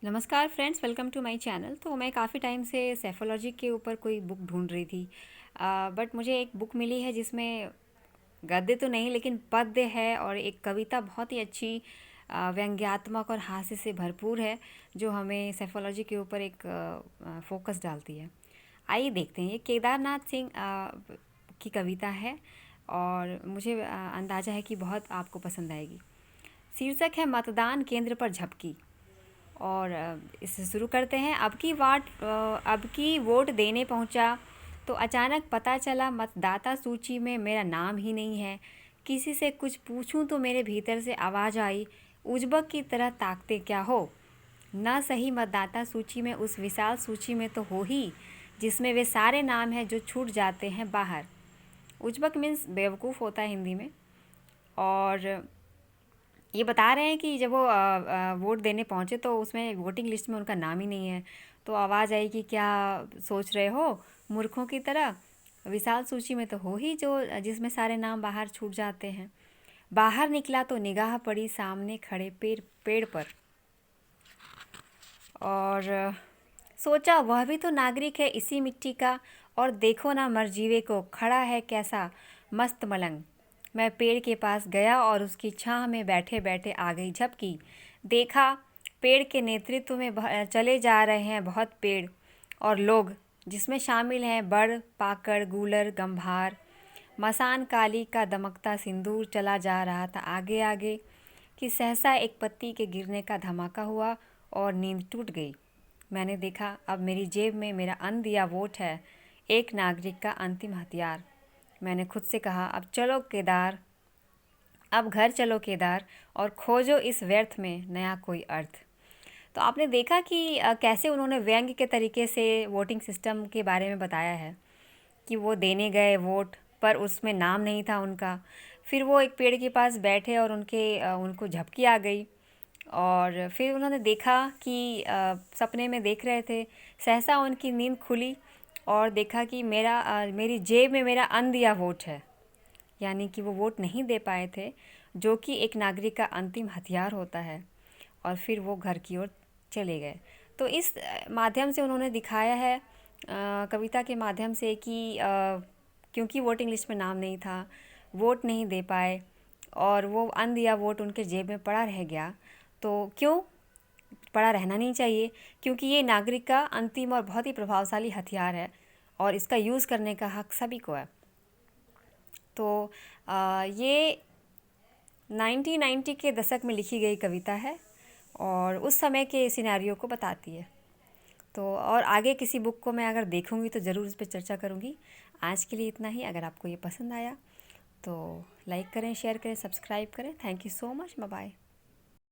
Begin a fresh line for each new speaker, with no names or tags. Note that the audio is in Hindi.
नमस्कार friends, welcome to my channel. तो मैं काफ़ी टाइम से सेफोलॉजी के ऊपर कोई बुक ढूंढ रही थी, बट मुझे एक बुक मिली है जिसमें गद्य तो नहीं लेकिन पद्य है और एक कविता बहुत ही अच्छी व्यंग्यात्मक और हास्य से भरपूर है, जो हमें सेफोलॉजी के ऊपर एक फोकस डालती है। आइए देखते हैं। ये केदारनाथ सिंह की कविता है और मुझे अंदाज़ा है कि बहुत आपको पसंद आएगी। शीर्षक है मतदान केंद्र पर झपकी। और इसे शुरू करते हैं। अब की वोट देने पहुंचा तो अचानक पता चला मतदाता सूची में मेरा नाम ही नहीं है। किसी से कुछ पूछूं तो मेरे भीतर से आवाज़ आई, उजबक की तरह ताकते क्या हो। न सही मतदाता सूची में, उस विशाल सूची में तो हो ही जिसमें वे सारे नाम हैं जो छूट जाते हैं बाहर। उजबक मीन्स बेवकूफ़ होता है हिंदी में। और ये बता रहे हैं कि जब वो वोट देने पहुंचे तो उसमें वोटिंग लिस्ट में उनका नाम ही नहीं है। तो आवाज़ आई कि क्या सोच रहे हो मूर्खों की तरह, विशाल सूची में तो हो ही जो जिसमें सारे नाम बाहर छूट जाते हैं। बाहर निकला तो निगाह पड़ी सामने खड़े पेड़ पेड़ पर। और सोचा वह भी तो नागरिक है इसी मिट्टी का, और देखो ना मरजीवे को खड़ा है कैसा मस्त मलंग। मैं पेड़ के पास गया और उसकी छाह में बैठे बैठे आ गई झपकी। देखा पेड़ के नेतृत्व में चले जा रहे हैं बहुत पेड़ और लोग, जिसमें शामिल हैं बड़, पाकड़, गूलर, गंभार। मसान काली का दमकता सिंदूर चला जा रहा था आगे आगे कि सहसा एक पत्ती के गिरने का धमाका हुआ और नींद टूट गई। मैंने देखा अब मेरी जेब में मेरा अनदिया वोट है, एक नागरिक का अंतिम हथियार। मैंने खुद से कहा अब चलो केदार, अब घर चलो केदार, और खोजो इस व्यर्थ में नया कोई अर्थ। तो आपने देखा कि कैसे उन्होंने व्यंग्य के तरीके से वोटिंग सिस्टम के बारे में बताया है कि वो देने गए वोट पर उसमें नाम नहीं था उनका। फिर वो एक पेड़ के पास बैठे और उनको झपकी आ गई। और फिर उन्होंने देखा कि सपने में देख रहे थे, सहसा उनकी नींद खुली और देखा कि मेरी जेब में मेरा अनदिया वोट है। यानी कि वो वोट नहीं दे पाए थे, जो कि एक नागरिक का अंतिम हथियार होता है। और फिर वो घर की ओर चले गए। तो इस माध्यम से उन्होंने दिखाया है, कविता के माध्यम से, कि क्योंकि वोटिंग लिस्ट में नाम नहीं था, वोट नहीं दे पाए और वो अनदिया वोट उनके जेब में पड़ा रह गया। तो क्यों पड़ा रहना नहीं चाहिए, क्योंकि ये नागरिक का अंतिम और बहुत ही प्रभावशाली हथियार है और इसका यूज़ करने का हक सभी को है। तो ये 1990 के दशक में लिखी गई कविता है और उस समय के सिनेरियो को बताती है। तो और आगे किसी बुक को मैं अगर देखूंगी तो ज़रूर इस पर चर्चा करूंगी। आज के लिए इतना ही। अगर आपको ये पसंद आया तो लाइक करें, शेयर करें, सब्सक्राइब करें। Thank you so much. Bye bye.